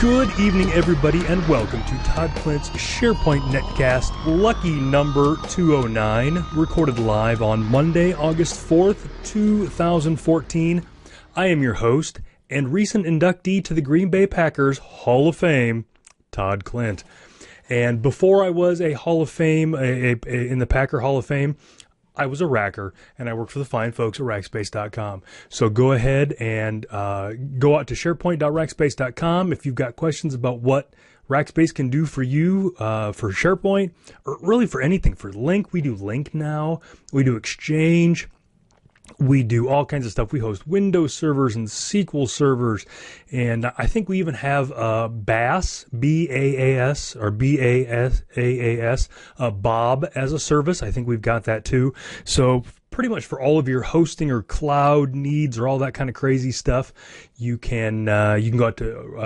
Good evening, everybody, and welcome to Todd Klindt's SharePoint Netcast, lucky number 209, recorded live on Monday, August 4th, 2014. I am your host and recent inductee to the Green Bay Packers Hall of Fame, Todd Klindt. And before I was a Hall of Fame, in the Packer Hall of Fame, I was a racker, and I worked for the fine folks at Rackspace.com. So go ahead and go out to SharePoint.Rackspace.com if you've got questions about what Rackspace can do for you, for SharePoint, or really for anything. For Link, we do Link now. We do Exchange. We do all kinds of stuff. We host Windows servers and SQL servers. And I think we even have BAS, B-A-A-S, or B-A-S-A-A-S, Bob as a service. I think we've got that too. So pretty much for all of your hosting or cloud needs or all that kind of crazy stuff, you can go out to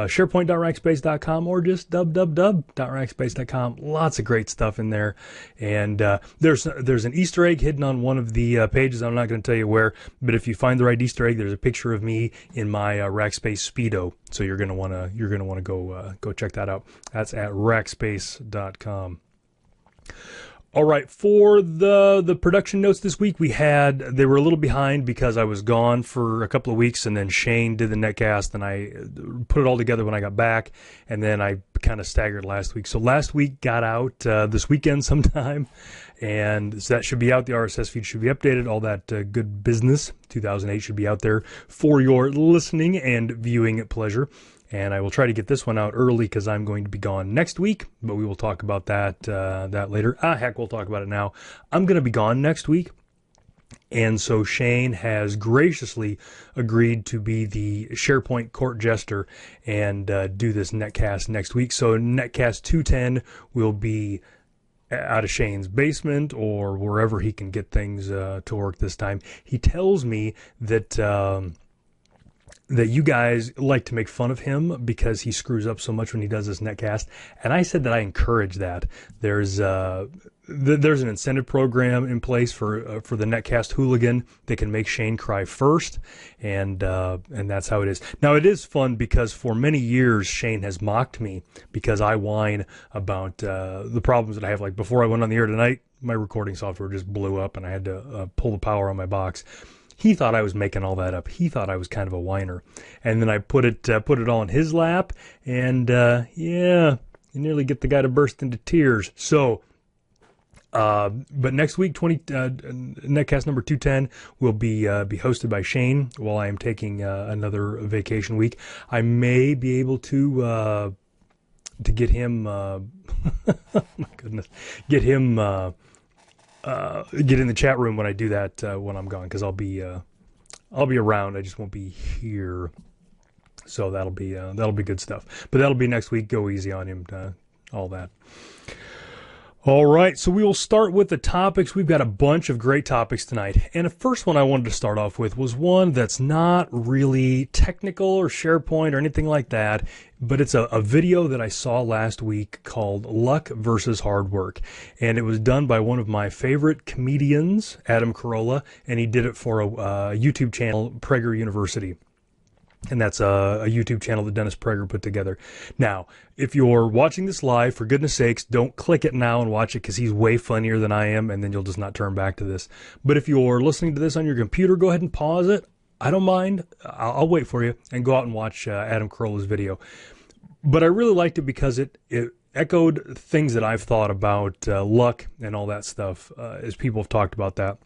SharePoint.Rackspace.com or just www.Rackspace.com. Lots of great stuff in there. And there's an Easter egg hidden on one of the pages. I'm not going to tell you where, but if you find the right Easter egg, there's a picture of me in my Rackspace Speedo. So you're going to want to go check that out. That's at Rackspace.com. All right, for the production notes this week, they were a little behind because I was gone for a couple of weeks, and then Shane did the Netcast, and I put it all together when I got back, and then I kind of staggered last week. So last week got out this weekend sometime, and so that should be out. The RSS feed should be updated. All that good business. 2008 should be out there for your listening and viewing pleasure. And I will try to get this one out early because I'm going to be gone next week, but we will talk about that later. Heck, we'll talk about it now. I'm going to be gone next week, and so Shane has graciously agreed to be the SharePoint court jester and do this Netcast next week. So Netcast 210 will be out of Shane's basement or wherever he can get things to work this time. He tells me that you guys like to make fun of him because he screws up so much when he does this Netcast. And I said that I encourage that. There's an incentive program in place for the Netcast hooligan that can make Shane cry first. And that's how it is. Now, it is fun because for many years, Shane has mocked me because I whine about the problems that I have. Like before I went on the air tonight, my recording software just blew up and I had to pull the power on my box. He thought I was making all that up. He thought I was kind of a whiner. And then I put it all in his lap, and you nearly get the guy to burst into tears. So, but next week, Netcast number 210 will be hosted by Shane while I am taking another vacation week. I may be able to get him, oh my goodness, get him, get in the chat room when I do that when I'm gone, because I'll be around. I just won't be here, so that'll be good stuff. But that'll be next week. Go easy on him. All that. All right, so we will start with the topics. We've got a bunch of great topics tonight. And the first one I wanted to start off with was one that's not really technical or SharePoint or anything like that, but it's a video that I saw last week called Luck versus Hard Work. And it was done by one of my favorite comedians, Adam Carolla, and he did it for a YouTube channel, Prager University. And that's a YouTube channel that Dennis Prager put together. Now, if you're watching this live, for goodness sakes, don't click it now and watch it because he's way funnier than I am, and then you'll just not turn back to this. But if you're listening to this on your computer, go ahead and pause it. I don't mind. I'll wait for you and go out and watch Adam Carolla's video. But I really liked it because it echoed things that I've thought about luck and all that stuff as people have talked about that.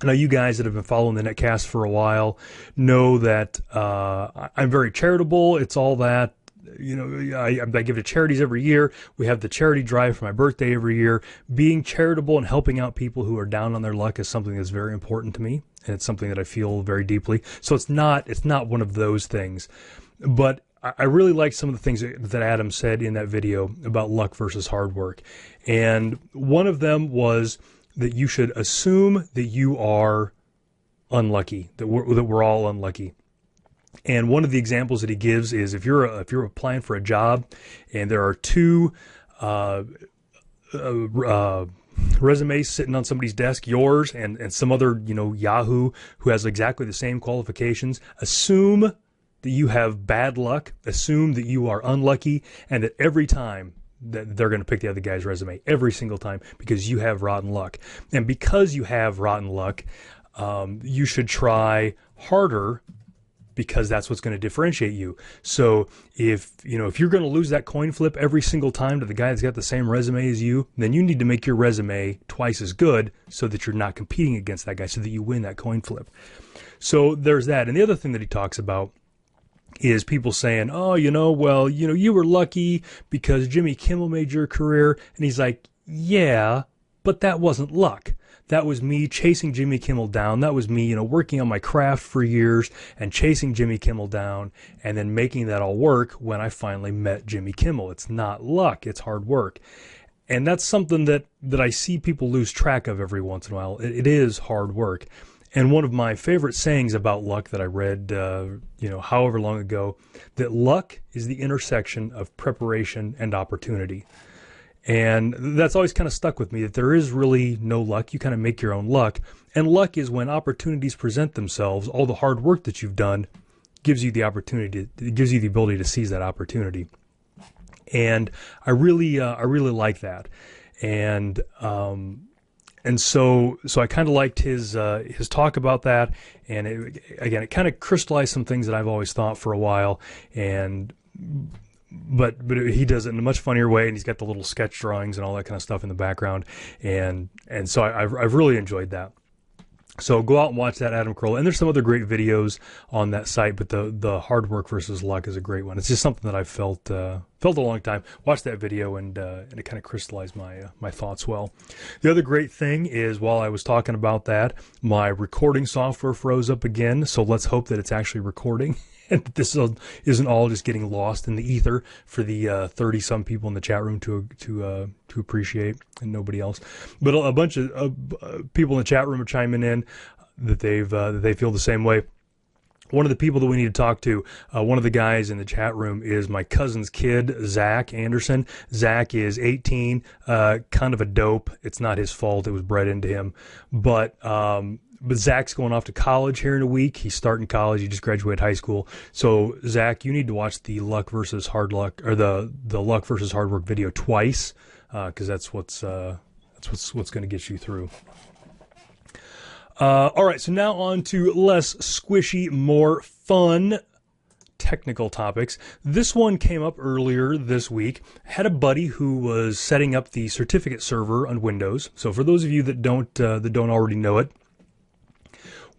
Now, you guys that have been following the Netcast for a while know that I'm very charitable. It's all that, I give to charities every year. We have the charity drive for my birthday every year. Being charitable and helping out people who are down on their luck is something that's very important to me, and it's something that I feel very deeply. So it's not one of those things. But I really like some of the things that Adam said in that video about luck versus hard work. And one of them was that you should assume that you are unlucky, that we're all unlucky. And one of the examples that he gives is if you're applying for a job and there are two resumes sitting on somebody's desk, yours and some other Yahoo who has exactly the same qualifications, assume that you have bad luck, assume that you are unlucky, and that every time that they're going to pick the other guy's resume, every single time, because you have rotten luck. And because you have rotten luck, you should try harder, because that's what's going to differentiate you. So if you're going to lose that coin flip every single time to the guy that's got the same resume as you, then you need to make your resume twice as good so that you're not competing against that guy, so that you win that coin flip. So there's that. And the other thing that he talks about is people saying, oh, you were lucky because Jimmy Kimmel made your career. And he's like, yeah, but that wasn't luck. That was me chasing Jimmy Kimmel down. That was me, working on my craft for years and chasing Jimmy Kimmel down and then making that all work when I finally met Jimmy Kimmel. It's not luck. It's hard work. And that's something that I see people lose track of every once in a while. It is hard work. And one of my favorite sayings about luck that I read, however long ago, that luck is the intersection of preparation and opportunity. And that's always kind of stuck with me, that there is really no luck. You kind of make your own luck. And luck is when opportunities present themselves. All the hard work that you've done gives you the opportunity, it gives you the ability to seize that opportunity. And I really like that. And so I kind of liked his talk about that. And it kind of crystallized some things that I've always thought for a while. But he does it in a much funnier way, and he's got the little sketch drawings and all that kind of stuff in the background, and so I've really enjoyed that. So go out and watch that, Adam Carolla. And there's some other great videos on that site, but the hard work versus luck is a great one. It's just something that I've felt a long time. Watch that video, and it kind of crystallized my thoughts well. The other great thing is, while I was talking about that, my recording software froze up again. So let's hope that it's actually recording, and that this isn't all just getting lost in the ether for the 30-some people in the chat room to appreciate, and nobody else. But a bunch of people in the chat room are chiming in that they feel the same way. One of the people that we need to talk to, one of the guys in the chat room, is my cousin's kid, Zach Anderson. Zach is 18, kind of a dope. It's not his fault. It was bred into him. But Zach's going off to college here in a week. He's starting college. He just graduated high school. So, Zach, you need to watch the luck versus hard luck, or the luck versus hard work video twice, because that's what's going to get you through. All right, so now on to less squishy, more fun technical topics. This one came up earlier this week. I had a buddy who was setting up the certificate server on Windows. So for those of you that don't already know it,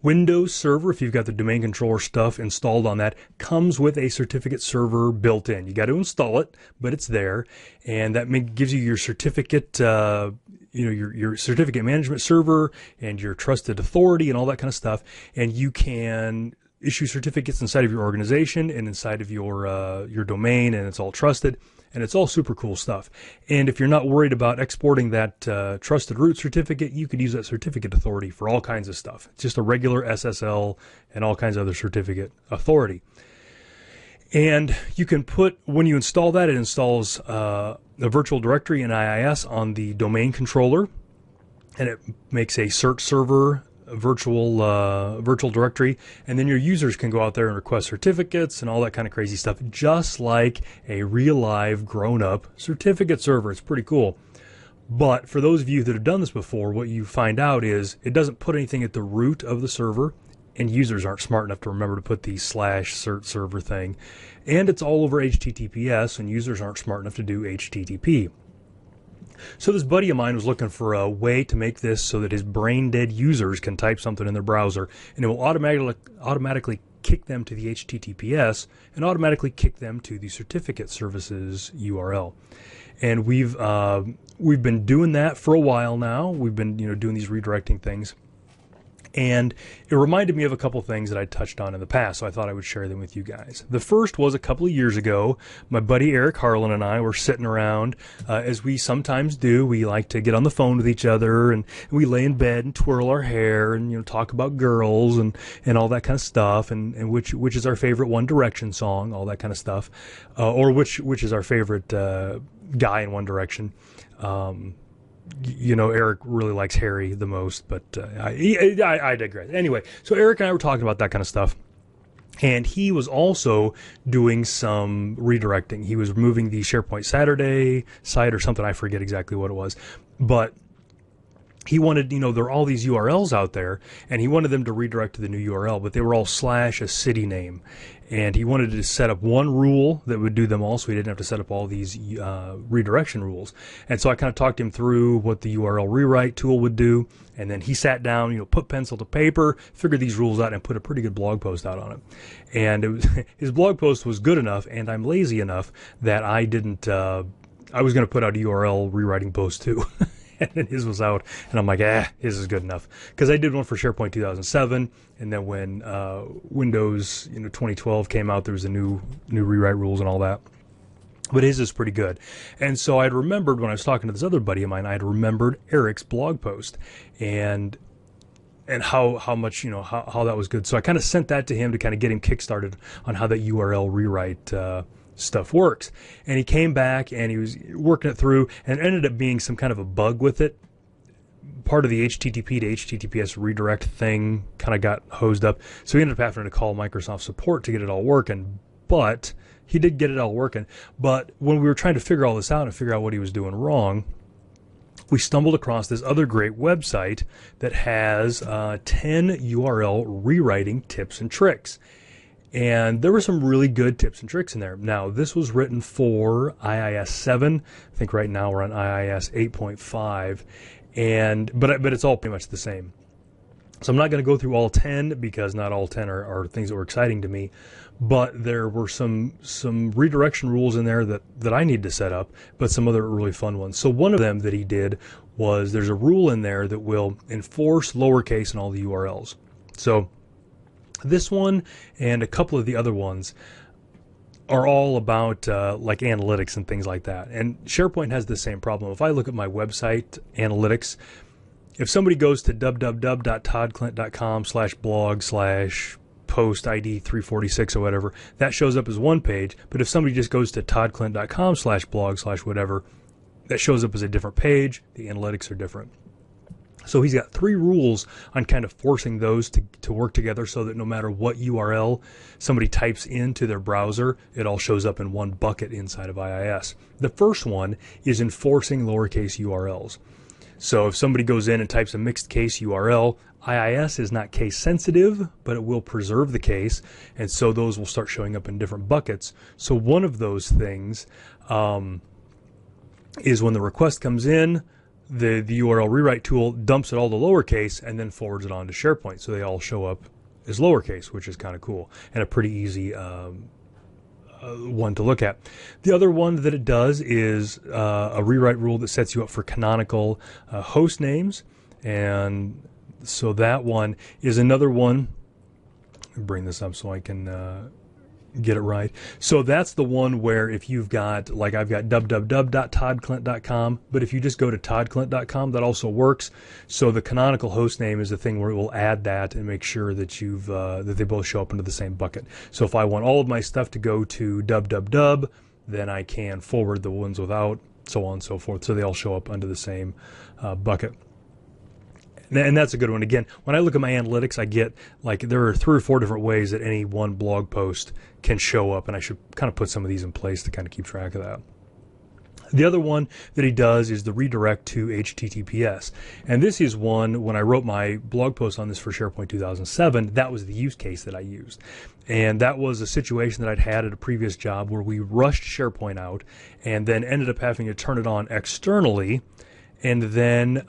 Windows Server, if you've got the domain controller stuff installed on that, comes with a certificate server built in. You got to install it, but it's there, and that gives you your certificate, your certificate management server and your trusted authority and all that kind of stuff. And you can issue certificates inside of your organization and inside of your domain, and it's all trusted. And it's all super cool stuff. And if you're not worried about exporting that trusted root certificate, you could use that certificate authority for all kinds of stuff. It's just a regular SSL and all kinds of other certificate authority. And you can when you install that, it installs a virtual directory and IIS on the domain controller. And it makes a search server virtual directory, and then your users can go out there and request certificates and all that kind of crazy stuff, just like a real live grown-up certificate server. It's pretty cool. But for those of you that have done this before, what you find out is it doesn't put anything at the root of the server, and users aren't smart enough to remember to put the /cert server thing. And it's all over HTTPS, and users aren't smart enough to do HTTP. So this buddy of mine was looking for a way to make this so that his brain-dead users can type something in their browser, and it will automatically kick them to the HTTPS and automatically kick them to the certificate services URL. And we've been doing that for a while now. We've been doing these redirecting things. And it reminded me of a couple things that I touched on in the past, so I thought I would share them with you guys. The first was a couple of years ago. My buddy Eric Harlan and I were sitting around, as we sometimes do. We like to get on the phone with each other, and we lay in bed and twirl our hair and talk about girls and all that kind of stuff, and which is our favorite One Direction song, all that kind of stuff, or which is our favorite guy in One Direction. Eric really likes Harry the most, but I digress. Anyway, so Eric and I were talking about that kind of stuff. And he was also doing some redirecting. He was removing the SharePoint Saturday site or something. I forget exactly what it was. But he wanted, there are all these URLs out there, and he wanted them to redirect to the new URL, but they were all / a city name. And he wanted to set up one rule that would do them all, so he didn't have to set up all these redirection rules. And so I kind of talked him through what the URL rewrite tool would do, and then he sat down, put pencil to paper, figured these rules out, and put a pretty good blog post out on it. And it was, his blog post was good enough, and I'm lazy enough that I didn't, I was going to put out a URL rewriting post too. And then his was out, and I'm like, his is good enough. Because I did one for SharePoint 2007, and then when Windows 2012 came out, there was a new rewrite rules and all that. But his is pretty good. And so I'd remembered when I was talking to this other buddy of mine, I'd remembered Eric's blog post and how much, how that was good. So I kind of sent that to him to kind of get him kickstarted on how that URL rewrite stuff works. And he came back and he was working it through, and it ended up being some kind of a bug with it. Part of the HTTP to HTTPS redirect thing kind of got hosed up. So he ended up having to call Microsoft support to get it all working. But he did get it all working. But when we were trying to figure all this out and figure out what he was doing wrong, we stumbled across this other great website that has 10 URL rewriting tips and tricks. And there were some really good tips and tricks in there. Now, this was written for IIS 7. I think right now we're on IIS 8.5. But it's all pretty much the same. So I'm not going to go through all 10 because not all 10 are things that were exciting to me. But there were some redirection rules in there that I need to set up, but some other really fun ones. So one of them that he did was there's a rule in there that will enforce lowercase in all the URLs. So this one and a couple of the other ones are all about like analytics and things like that. And SharePoint has the same problem. If I look at my website analytics, if somebody goes to www.toddklindt.com/blog/post ID 346 or whatever, that shows up as one page. But if somebody just goes to toddklindt.com/blog/whatever, that shows up as a different page. The analytics are different. So he's got 3 rules on kind of forcing those to work together so that no matter what URL somebody types into their browser, it all shows up in one bucket inside of IIS. The first one is enforcing lowercase URLs. So if somebody goes in and types a mixed case URL, IIS is not case sensitive, but it will preserve the case, and so those will start showing up in different buckets. So one of those things is when the request comes in, the URL rewrite tool dumps it all to lowercase and then forwards it on to SharePoint. So they all show up as lowercase, which is kind of cool and a pretty easy one to look at. The other one that it does is a rewrite rule that sets you up for canonical host names. And so that one is another one. Let me bring this up so I can get it right. So that's the one where if you've got, like I've got www.toddklindt.com, but if you just go to toddklindt.com, that also works. So the canonical host name is the thing where it will add that and make sure that you've that they both show up into the same bucket. So if I want all of my stuff to go to www, then I can forward the ones without, so on and so forth. So they all show up under the same bucket. And that's a good one. Again, when I look at my analytics, I get like there are 3 or 4 different ways that any one blog post can show up, and I should kind of put some of these in place to kind of keep track of that. The other one that he does is the redirect to HTTPS. And this is one, when I wrote my blog post on this for SharePoint 2007, that was the use case that I used. And that was a situation that I'd had at a previous job where we rushed SharePoint out and then ended up having to turn it on externally. And then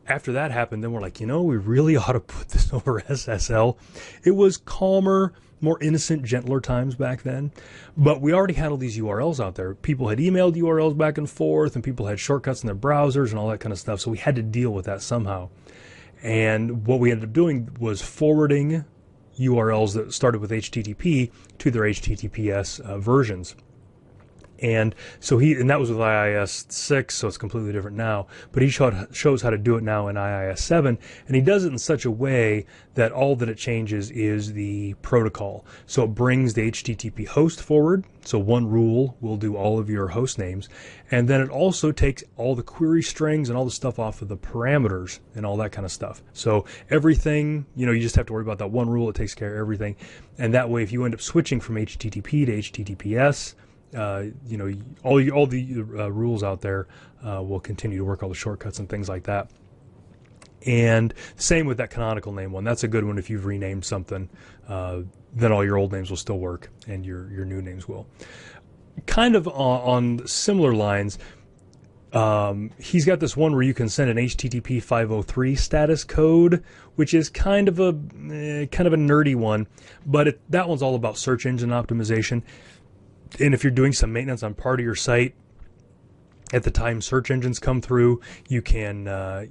after that happened, then we're like, we really ought to put this over SSL. It was calmer, more innocent, gentler times back then. But we already had all these URLs out there. People had emailed URLs back and forth, and people had shortcuts in their browsers and all that kind of stuff. So we had to deal with that somehow. And what we ended up doing was forwarding URLs that started with HTTP to their HTTPS versions. And so and that was with IIS 6, so it's completely different now. But he shows how to do it now in IIS 7, and he does it in such a way that all that it changes is the protocol. So it brings the HTTP host forward. So one rule will do all of your host names, and then it also takes all the query strings and all the stuff off of the parameters and all that kind of stuff. So everything, you just have to worry about that one rule. It takes care of everything, and that way, if you end up switching from HTTP to HTTPS, all the rules out there will continue to work, all the shortcuts and things like that. And same with that canonical name one. That's a good one. If you've renamed something, then all your old names will still work and your new names will. Kind of on similar lines, he's got this one where you can send an HTTP 503 status code, which is kind of a nerdy one, but that one's all about search engine optimization. And if you're doing some maintenance on part of your site, at the time search engines come through, you can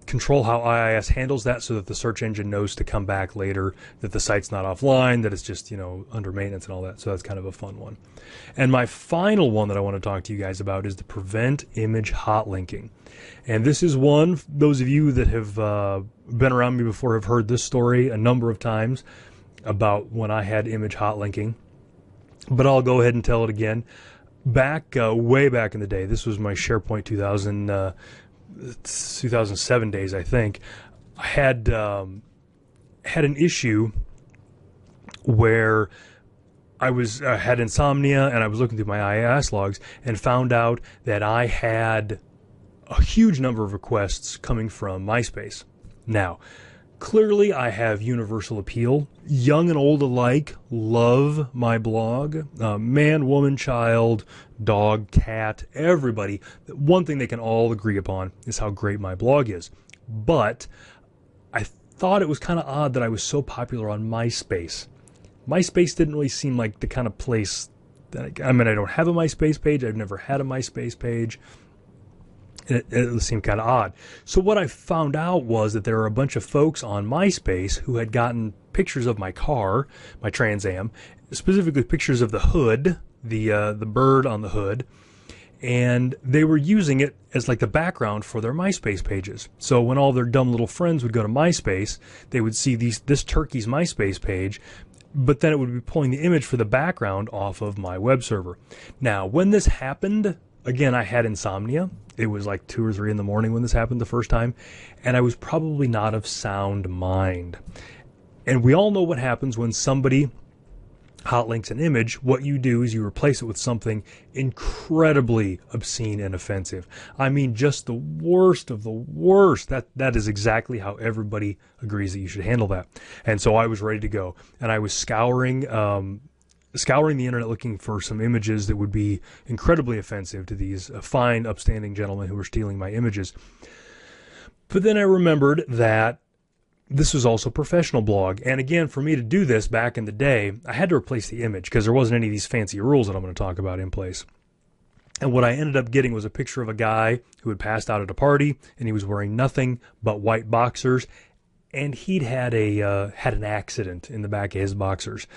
control how IIS handles that so that the search engine knows to come back later, that the site's not offline, that it's just, under maintenance and all that. So that's kind of a fun one. And my final one that I want to talk to you guys about is the prevent image hot linking. And this is one, those of you that have been around me before have heard this story a number of times about when I had image hot linking. But I'll go ahead and tell it again. Way back in the day, this was my SharePoint 2007 days, I think. I had an issue where I had insomnia, and I was looking through my IIS logs and found out that I had a huge number of requests coming from MySpace. Now, clearly, I have universal appeal. Young and old alike love my blog. Man, woman, child, dog, cat, everybody. One thing they can all agree upon is how great my blog is. But I thought it was kind of odd that I was so popular on MySpace. MySpace didn't really seem like the kind of place that I don't have a MySpace page. I've never had a MySpace page. It seemed kind of odd. So what I found out was that there are a bunch of folks on MySpace who had gotten pictures of my car, my Trans Am, specifically pictures of the hood, the bird on the hood, and they were using it as like the background for their MySpace pages. So when all their dumb little friends would go to MySpace, they would see this turkey's MySpace page, but then it would be pulling the image for the background off of my web server. Now, when this happened, again, I had insomnia. It was like 2 or 3 in the morning when this happened the first time, and I was probably not of sound mind. And we all know what happens when somebody hot links an image. What you do is you replace it with something incredibly obscene and offensive. I mean, just the worst of the worst. That is exactly how everybody agrees that you should handle that. And so I was ready to go, and I was scouring the internet looking for some images that would be incredibly offensive to these fine, upstanding gentlemen who were stealing my images. But then I remembered that this was also a professional blog. And again, for me to do this back in the day, I had to replace the image because there wasn't any of these fancy rules that I'm going to talk about in place. And what I ended up getting was a picture of a guy who had passed out at a party, and he was wearing nothing but white boxers, and he'd had an accident in the back of his boxers.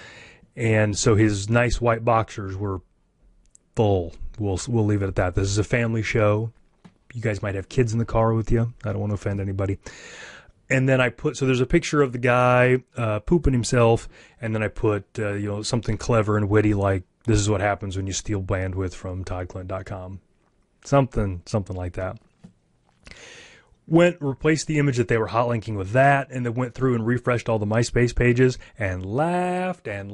And so his nice white boxers were full. We'll leave it at that. This is a family show. You guys might have kids in the car with you. I don't want to offend anybody. And then so there's a picture of the guy pooping himself, and then I put something clever and witty like, "This is what happens when you steal bandwidth from toddklindt.com." Something like that. Replaced the image that they were hot linking with that, and then went through and refreshed all the MySpace pages and laughed and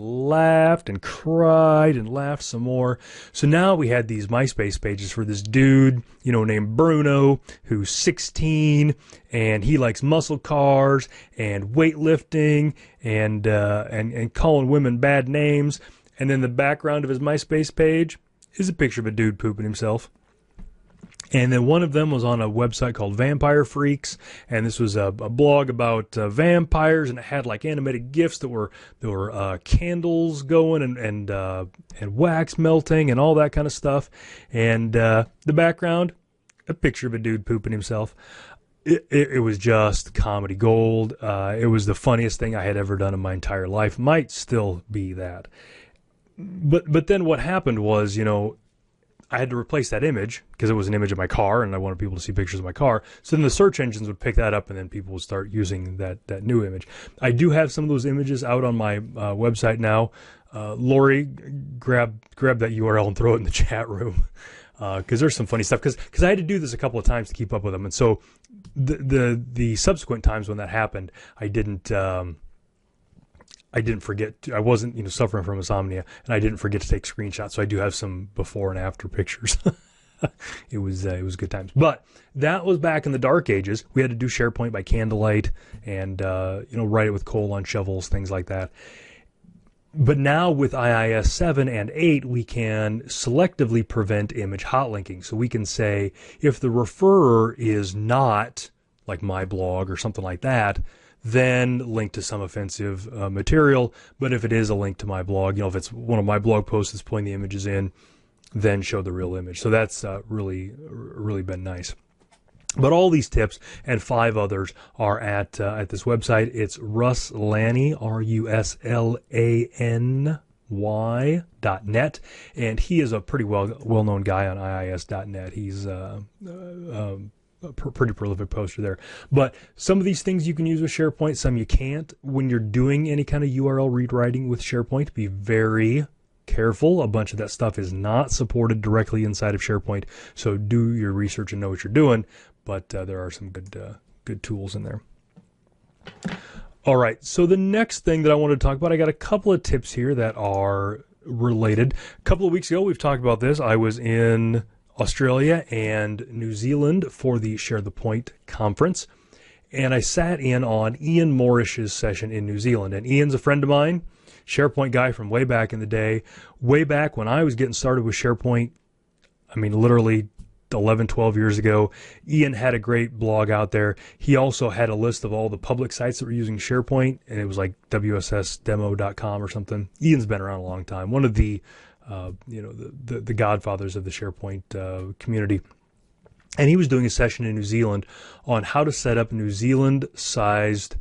cried and laughed some more. So now we had these MySpace pages for this dude, named Bruno, who's 16, and he likes muscle cars and weightlifting and calling women bad names. And then the background of his MySpace page is a picture of a dude pooping himself. And then one of them was on a website called Vampire Freaks, and this was a blog about vampires, and it had like animated GIFs that were candles going and wax melting and all that kind of stuff. And the background, a picture of a dude pooping himself. It was just comedy gold. It was the funniest thing I had ever done in my entire life. Might still be that. but then what happened was, I had to replace that image because it was an image of my car and I wanted people to see pictures of my car. So then the search engines would pick that up and then people would start using that new image. I do have some of those images out on my website now. Lori, grab that URL and throw it in the chat room because there's some funny stuff. Because I had to do this a couple of times to keep up with them. And so the subsequent times when that happened, I didn't forget. I wasn't, suffering from insomnia, and I didn't forget to take screenshots. So I do have some before and after pictures. It was good times. But that was back in the dark ages. We had to do SharePoint by candlelight, and write it with coal on shovels, things like that. But now with IIS 7 and 8, we can selectively prevent image hot linking. So we can say if the referrer is not like my blog or something like that, then link to some offensive material. But if it is a link to my blog, if it's one of my blog posts that's pulling the images in, then show the real image. So that's really been nice. But all these tips and 5 others are at this website. It's Ruslany, RUSLANY.net, and he is a pretty well-known guy on IIS.net. He's a pretty prolific poster there. But some of these things you can use with SharePoint, some you can't. When you're doing any kind of URL read writing with SharePoint, be very careful. A bunch of that stuff is not supported directly inside of SharePoint, so do your research and know what you're doing. But there are some good tools in there. All right, so the next thing that I wanted to talk about, I got a couple of tips here that are related. A couple of weeks ago, we've talked about this. I was in Australia and New Zealand for the Share the Point conference, and I sat in on Ian Morish's session in New Zealand. And Ian's a friend of mine, SharePoint guy from way back in the day, way back when I was getting started with SharePoint. I mean, literally 11, 12 years ago. Ian had a great blog out there. He also had a list of all the public sites that were using SharePoint, and it was like wssdemo.com or something. Ian's been around a long time. One of the the godfathers of the SharePoint community. And he was doing a session in New Zealand on how to set up New Zealand-sized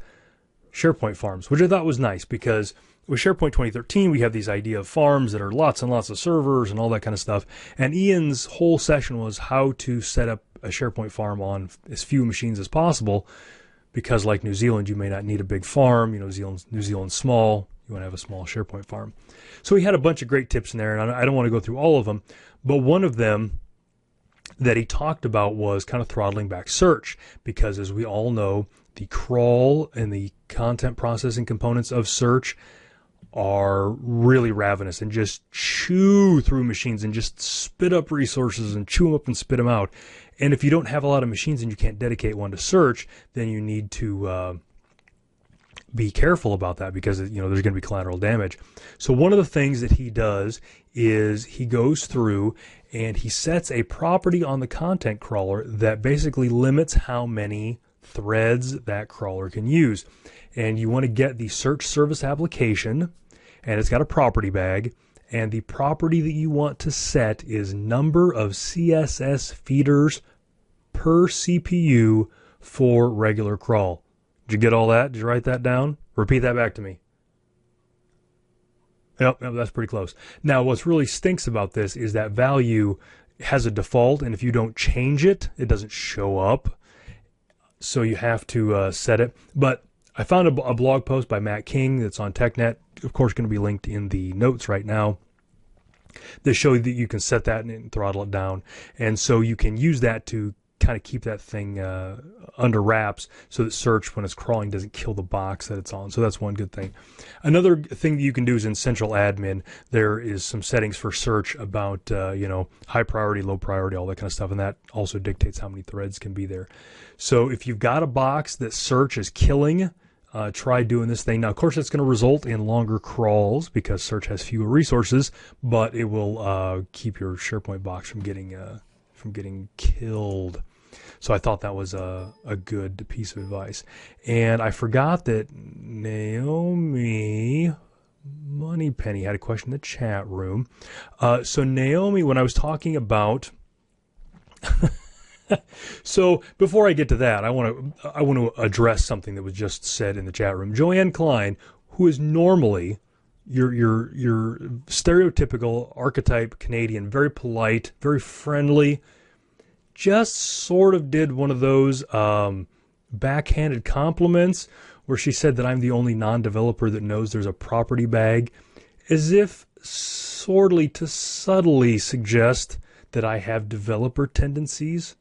SharePoint farms, which I thought was nice because with SharePoint 2013, we have these idea of farms that are lots and lots of servers and all that kind of stuff. And Ian's whole session was how to set up a SharePoint farm on as few machines as possible, because like New Zealand, you may not need a big farm. New Zealand's small. You want to have a small SharePoint farm. So he had a bunch of great tips in there, and I don't want to go through all of them, but one of them that he talked about was kind of throttling back search, because as we all know, the crawl and the content processing components of search are really ravenous and just chew through machines and just spit up resources and chew them up and spit them out. And if you don't have a lot of machines and you can't dedicate one to search, then you need to be careful about that, because there's going to be collateral damage. So one of the things that he does is he goes through and he sets a property on the content crawler that basically limits how many threads that crawler can use. And you want to get the search service application, and it's got a property bag, and the property that you want to set is number of CSS feeders per CPU for regular crawl. Did you get all that? Did you write that down? Repeat that back to me. Yep, that's pretty close. Now, what's really stinks about this is that value has a default, and if you don't change it, it doesn't show up. So you have to set it. But I found a blog post by Matt King that's on TechNet, of course going to be linked in the notes right now, that show that you can set that and throttle it down. And so you can use that to kind of keep that thing under wraps so that search, when it's crawling, doesn't kill the box that it's on. So that's one good thing. Another thing that you can do is in Central Admin, there is some settings for search about, high priority, low priority, all that kind of stuff. And that also dictates how many threads can be there. So if you've got a box that search is killing, try doing this thing. Now, of course, it's going to result in longer crawls because search has fewer resources, but it will keep your SharePoint box from getting killed. So I thought that was a good piece of advice. And I forgot that Naomi Moneypenny had a question in the chat room. So Naomi, when I was talking about so before I get to that, I want to address something that was just said in the chat room. Joanne Klein, who is normally your stereotypical archetype Canadian, very polite, very friendly, just sort of did one of those backhanded compliments where she said that I'm the only non-developer that knows there's a property bag, as if sorely to subtly suggest that I have developer tendencies.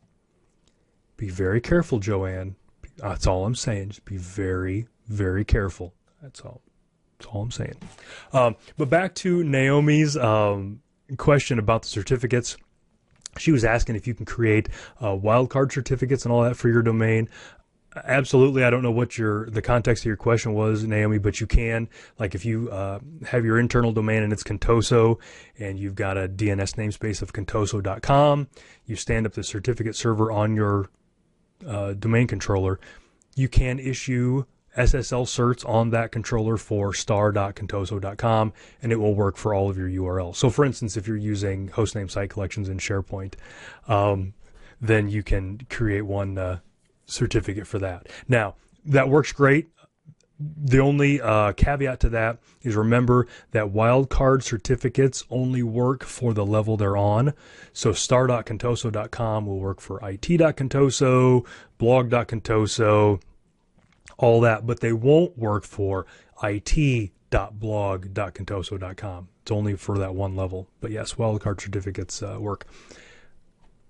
Be very careful, Joanne. That's all I'm saying. Just be very, very careful. That's all I'm saying. But back to Naomi's question about the certificates. She was asking if you can create wildcard certificates and all that for your domain. Absolutely. I don't know what the context of your question was, Naomi, but you can. Like if you have your internal domain and it's Contoso and you've got a DNS namespace of contoso.com, you stand up the certificate server on your domain controller, you can issue SSL certs on that controller for star.contoso.com, and it will work for all of your URLs. So for instance, if you're using hostname site collections in SharePoint, then you can create one certificate for that. Now, that works great. The only caveat to that is remember that wildcard certificates only work for the level they're on. So star.contoso.com will work for it.contoso, blog.contoso, all that, but they won't work for it.blog.contoso.com. It's only for that one level. But yes, wildcard certificates work.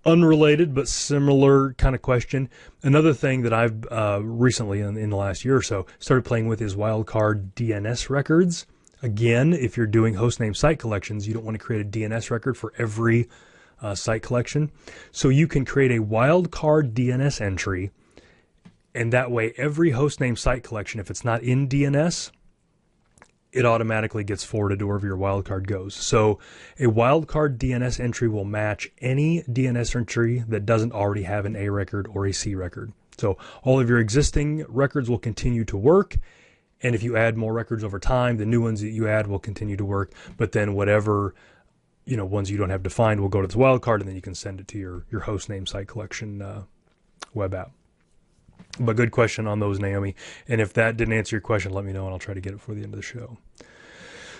Unrelated but similar kind of question. Another thing that I've recently, in the last year or so, started playing with is wildcard DNS records. Again, if you're doing hostname site collections, you don't want to create a DNS record for every site collection. So you can create a wildcard DNS entry, and that way every hostname site collection, if it's not in DNS, it automatically gets forwarded to wherever your wildcard goes. So a wildcard DNS entry will match any DNS entry that doesn't already have an A record or a C record. So all of your existing records will continue to work. And if you add more records over time, the new ones that you add will continue to work. But then whatever, ones you don't have defined will go to this wildcard, and then you can send it to your hostname site collection web app. But good question on those, Naomi. And if that didn't answer your question, let me know and I'll try to get it for the end of the show.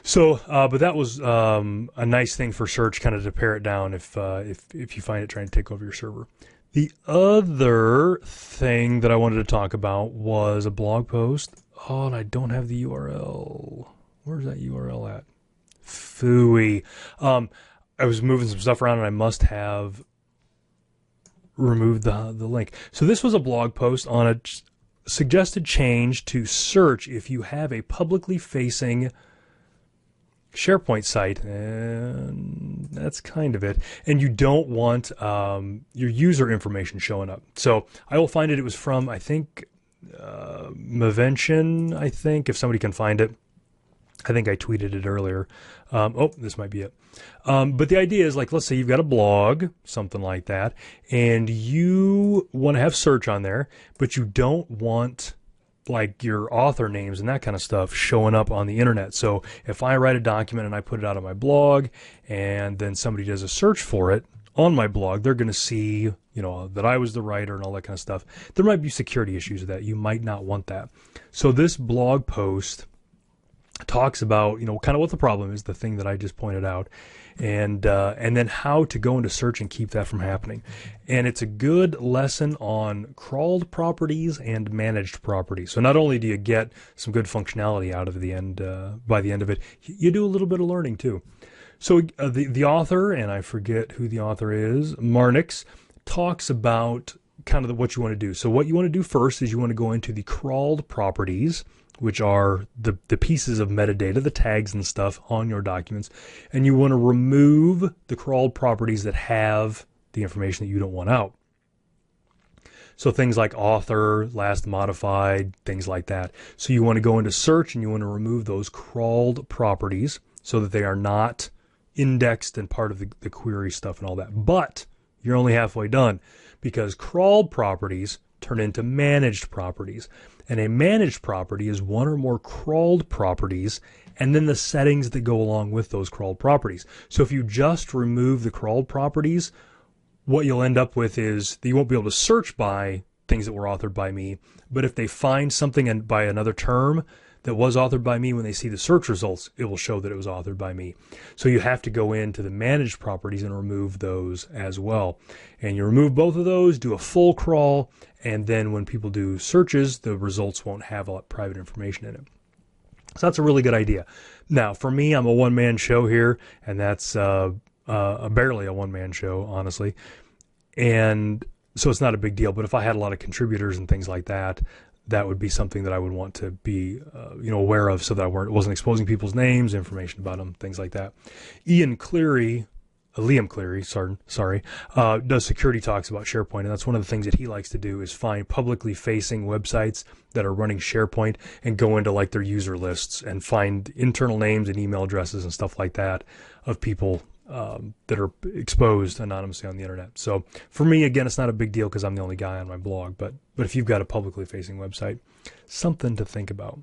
So, but that was a nice thing for search, kind of to pare it down if you find it trying to take over your server. The other thing that I wanted to talk about was a blog post. Oh, and I don't have the URL. Where's that URL at? Phooey. I was moving some stuff around and I must have removed the link. So this was a blog post on a suggested change to search if you have a publicly facing SharePoint site, and that's kind of it. And you don't want your user information showing up. So I will find it. It was from, I think, Mavention, I think, if somebody can find it. I think I tweeted it earlier. This might be it. But the idea is, like, let's say you've got a blog, something like that, and you want to have search on there, but you don't want like your author names and that kind of stuff showing up on the internet. So if I write a document and I put it out on my blog and then somebody does a search for it on my blog, they're going to see, that I was the writer and all that kind of stuff. There might be security issues with that. You might not want that. So this blog post talks about, kind of what the problem is, the thing that I just pointed out, and then how to go into search and keep that from happening. And it's a good lesson on crawled properties and managed properties. So not only do you get some good functionality out of the end, by the end of it, you do a little bit of learning too. So the author, and I forget who the author is, Marnix, talks about kind of what you want to do. So what you want to do first is you want to go into the crawled properties, which are the pieces of metadata, the tags and stuff on your documents. And you want to remove the crawled properties that have the information that you don't want out. So things like author, last modified, things like that. So you want to go into search and you want to remove those crawled properties so that they are not indexed and part of the query stuff and all that. But you're only halfway done, because crawled properties turn into managed properties. And a managed property is one or more crawled properties and then the settings that go along with those crawled properties. So if you just remove the crawled properties, what you'll end up with is that you won't be able to search by things that were authored by me. But if they find something by another term, that was authored by me, when they see the search results, it will show that it was authored by me. So you have to go into the managed properties and remove those as well. And you remove both of those, do a full crawl, and then when people do searches, the results won't have a lot of private information in it. So that's a really good idea. Now, for me, I'm a one-man show here, and that's barely a one-man show, honestly. And so it's not a big deal. But if I had a lot of contributors and things like that, that would be something that I would want to be, aware of, so that I wasn't exposing people's names, information about them, things like that. Liam Cleary, does security talks about SharePoint, and that's one of the things that he likes to do, is find publicly facing websites that are running SharePoint and go into like their user lists and find internal names and email addresses and stuff like that of people that are exposed anonymously on the internet. So for me, again, it's not a big deal because I'm the only guy on my blog, but if you've got a publicly facing website, something to think about.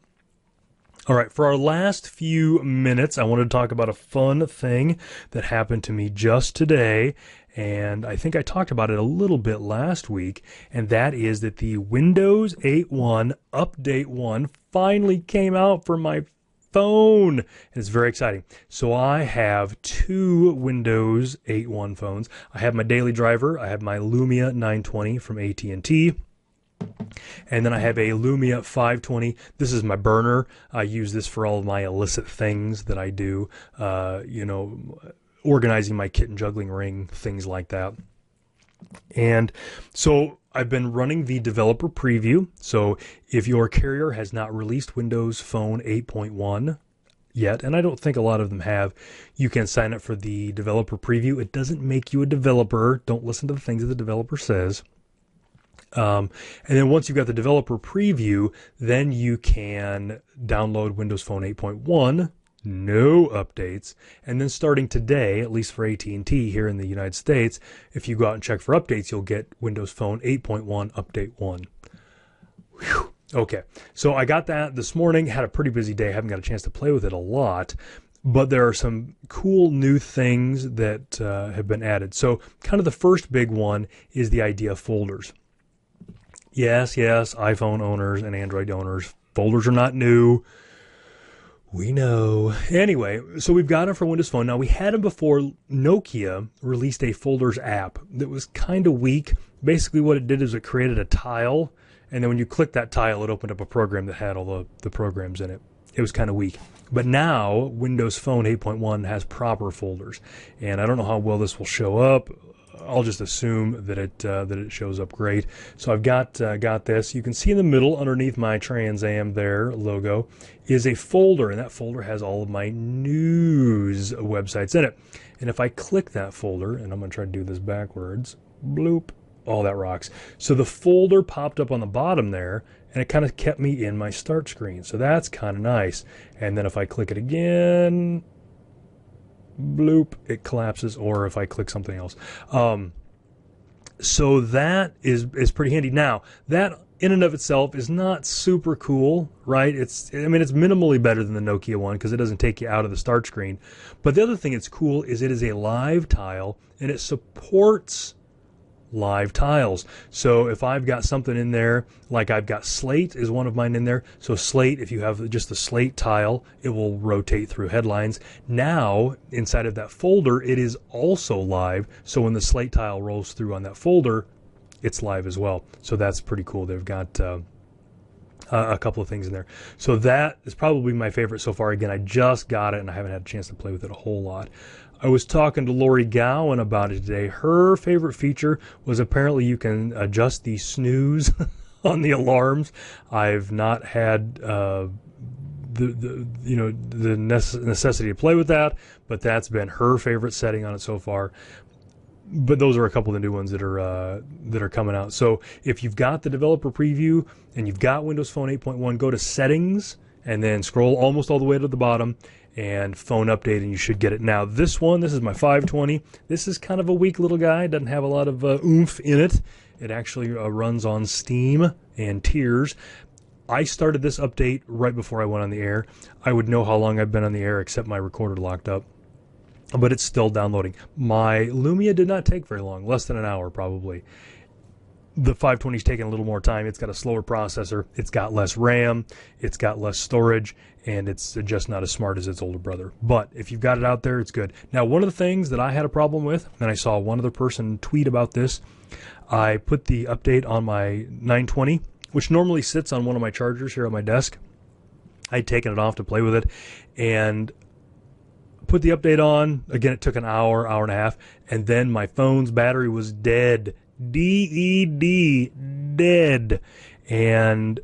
All right, for our last few minutes, I wanted to talk about a fun thing that happened to me just today, and I think I talked about it a little bit last week, and that is that the Windows 8.1 Update 1 finally came out for my phone. It's very exciting. So I have two Windows 8.1 phones. I have my daily driver. I have my Lumia 920 from AT&T. And then I have a Lumia 520. This is my burner. I use this for all of my illicit things that I do, organizing my Kitten juggling ring, things like that. And so I've been running the developer preview. So if your carrier has not released Windows Phone 8.1 yet, and I don't think a lot of them have, you can sign up for the developer preview. It doesn't make you a developer. Don't listen to the things that the developer says. And then once you've got the developer preview, then you can download Windows Phone 8.1, no updates. And then starting today, at least for AT&T here in the United States, if you go out and check for updates, you'll get Windows Phone 8.1 Update 1. Whew. Okay, so I got that this morning, had a pretty busy day, haven't got a chance to play with it a lot. But there are some cool new things that have been added. So kind of the first big one is the idea of folders. Yes, iPhone owners and Android owners, folders are not new. We know. Anyway, so we've got them for Windows Phone. Now, we had them before Nokia released a folders app that was kind of weak. Basically, what it did is it created a tile, and then when you click that tile, it opened up a program that had all the programs in it. It was kind of weak. But now, Windows Phone 8.1 has proper folders, and I don't know how well this will show up. I'll just assume that it shows up great. So I've got this. You can see in the middle, underneath my Trans Am there logo, is a folder, and that folder has all of my news websites in it. And if I click that folder, and I'm going to try to do this backwards, bloop, oh, that rocks. So the folder popped up on the bottom there, and it kind of kept me in my start screen. So that's kind of nice. And then if I click it again, bloop, it collapses, or if I click something else. So that is pretty handy. Now, that in and of itself is not super cool, right? It's minimally better than the Nokia one because it doesn't take you out of the start screen. But the other thing that's cool is it is a live tile, and it supports live tiles. So if I've got something in there, like I've got Slate is one of mine in there. So Slate, if you have just the Slate tile, it will rotate through headlines. Now, inside of that folder, it is also live. So when the Slate tile rolls through on that folder, it's live as well. So that's pretty cool. They've got a couple of things in there. So that is probably my favorite so far. Again, I just got it and I haven't had a chance to play with it a whole lot. I was talking to Lori Gowan about it today. Her favorite feature was apparently you can adjust the snooze on the alarms. I've not had the necessity to play with that, but that's been her favorite setting on it so far. But those are a couple of the new ones that are coming out. So if you've got the developer preview and you've got Windows Phone 8.1, go to Settings and then scroll almost all the way to the bottom and Phone Update, and you should get it. Now, this is my 520. This is kind of a weak little guy. It doesn't have a lot of oomph in it. It actually runs on Steam and tiers. I started this update right before I went on the air. I would know how long I've been on the air except my recorder locked up. But it's still downloading. My Lumia did not take very long, less than an hour probably. the 520 is taking a little more time. It's got a slower processor. It's got less RAM. It's got less storage, and it's just not as smart as its older brother. But if you've got it out there, it's good. Now, one of the things that I had a problem with, and I saw one other person tweet about this, I put the update on my 920, which normally sits on one of my chargers here on my desk. I'd taken it off to play with it, and put the update on. Again, it took an hour, hour and a half, and then my phone's battery was dead. D-E-D, dead. And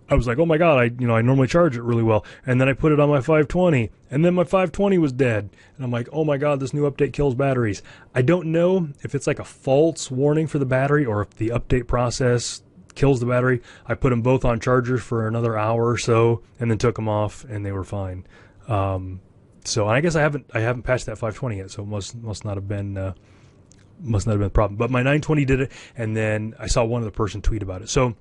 I was like, oh my God, I normally charge it really well. And then I put it on my 520, and then my 520 was dead. And I'm like, oh my God, this new update kills batteries. I don't know if it's like a false warning for the battery or if the update process kills the battery. I put them both on chargers for another hour or so, and then took them off, and they were fine. So I guess I haven't patched that 520 yet, so it must not have been a problem. But my 920 did it, and then I saw one other person tweet about it. So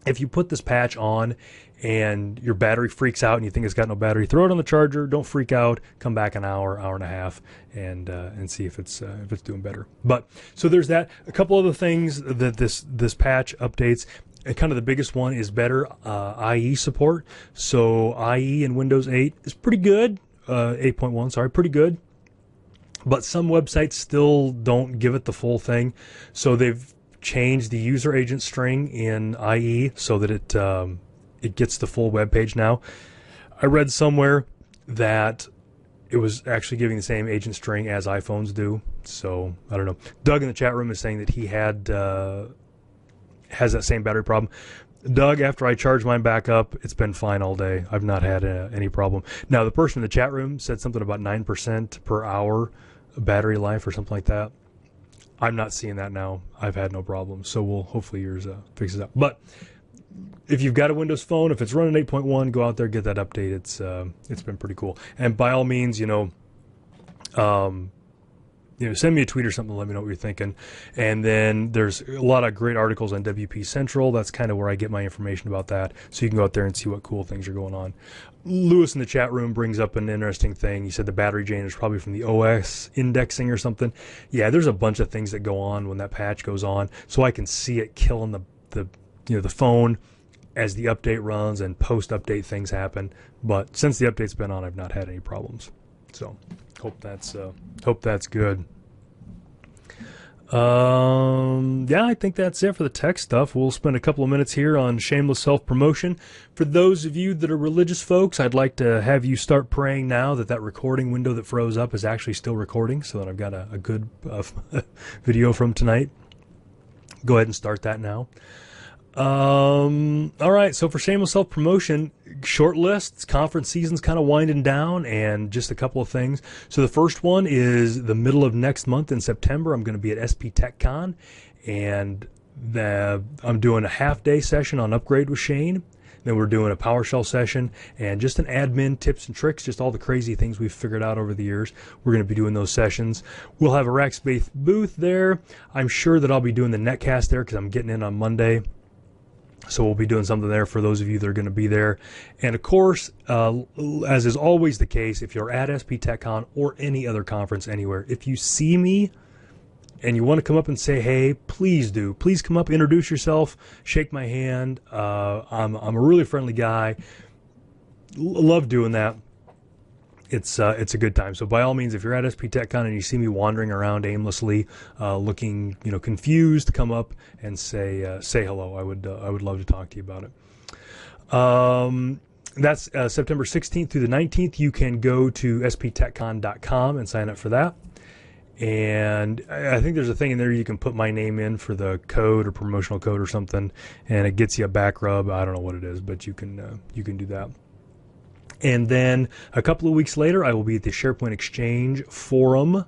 if you put this patch on and your battery freaks out and you think it's got no battery, throw it on the charger. Don't freak out. Come back an hour, hour and a half, and see if it's doing better. But so there's that. A couple other things that this patch updates. And kind of the biggest one is better IE support. So IE in Windows 8 is pretty good. 8.1, sorry, pretty good. But some websites still don't give it the full thing. So they've changed the user agent string in IE so that it gets the full web page now. I read somewhere that it was actually giving the same agent string as iPhones do. So I don't know. Doug in the chat room is saying that he has that same battery problem. Doug, after I charged mine back up, it's been fine all day. I've not had any problem. Now, the person in the chat room said something about 9% per hour battery life or something like that. I'm not seeing that now. I've had no problem. So hopefully yours fixes up. But if you've got a Windows phone, if it's running 8.1, go out there, get that update. It's been pretty cool. And by all means, send me a tweet or something to let me know what you're thinking. And then there's a lot of great articles on WP Central. That's kind of where I get my information about that. So you can go out there and see what cool things are going on. Lewis in the chat room brings up an interesting thing. He said the battery drain is probably from the OS indexing or something. Yeah, there's a bunch of things that go on when that patch goes on. So I can see it killing the phone as the update runs and post-update things happen. But since the update's been on, I've not had any problems. So hope that's good. I think that's it for the tech stuff. We'll spend a couple of minutes here on shameless self-promotion. For those of you that are religious folks, I'd like to have you start praying now that recording window that froze up is actually still recording, so that I've got a good video from tonight. Go ahead and start that now. All right, so for shameless self-promotion, short lists, conference season's kind of winding down, and just a couple of things. So the first one is the middle of next month in September. I'm going to be at SP TechCon, and I'm doing a half-day session on Upgrade with Shane. Then we're doing a PowerShell session and just an admin tips and tricks, just all the crazy things we've figured out over the years. We're going to be doing those sessions. We'll have a Rackspace booth there. I'm sure that I'll be doing the Netcast there because I'm getting in on Monday. So we'll be doing something there for those of you that are going to be there. And of course, as is always the case, if you're at SP TechCon or any other conference anywhere, if you see me and you want to come up and say, hey, please do. Please come up, introduce yourself, shake my hand. I'm a really friendly guy. Love doing that. It's a good time. So by all means, if you're at SP TechCon and you see me wandering around aimlessly, looking confused, come up and say hello. I would love to talk to you about it. That's September 16th through the 19th. You can go to sptechcon.com and sign up for that. And I think there's a thing in there you can put my name in for the code or promotional code or something, and it gets you a back rub. I don't know what it is, but you can do that. And then a couple of weeks later, I will be at the SharePoint Exchange Forum,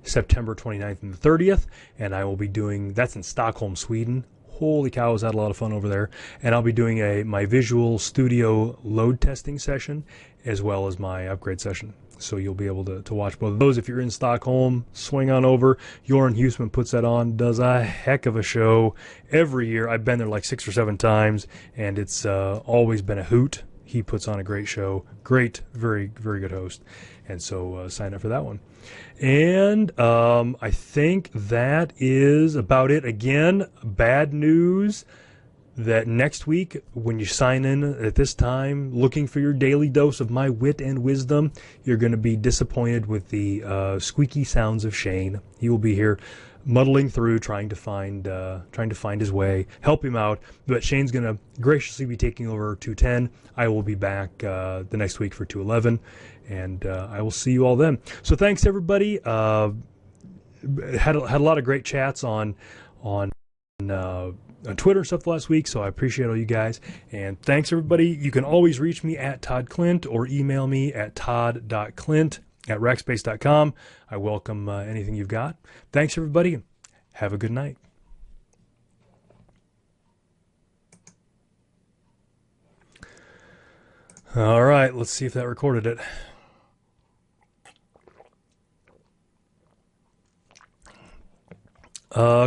September 29th and the 30th, and I will be that's in Stockholm, Sweden. Holy cow, is that a lot of fun over there. And I'll be doing my Visual Studio load testing session as well as my upgrade session. So you'll be able to watch both of those. If you're in Stockholm, swing on over. Jorn Huseman puts that on, does a heck of a show every year. I've been there like 6 or 7 times, and it's always been a hoot. He puts on a great show. Great, very, very good host. And so sign up for that one. And I think that is about it. Again, bad news that next week, when you sign in at this time, looking for your daily dose of my wit and wisdom, you're going to be disappointed with the squeaky sounds of Shane. He will be here muddling through, trying to find his way, help him out. But Shane's going to graciously be taking over 210. I will be back the next week for 211, and I will see you all then. So thanks, everybody. Had a lot of great chats on Twitter and stuff last week, so I appreciate all you guys. And thanks, everybody. You can always reach me at Todd Klindt or email me at todd.klindt@rackspace.com. I welcome anything you've got. Thanks, everybody. Have a good night. All right, let's see if that recorded it.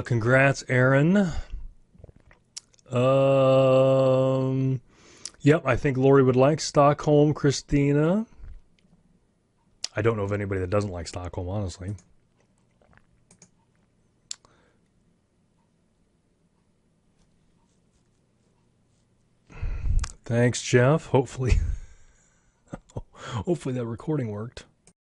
Congrats, Aaron. Yep, I think Lori would like Stockholm, Christina. I don't know of anybody that doesn't like Stockholm, honestly. Thanks, Jeff. Hopefully that recording worked.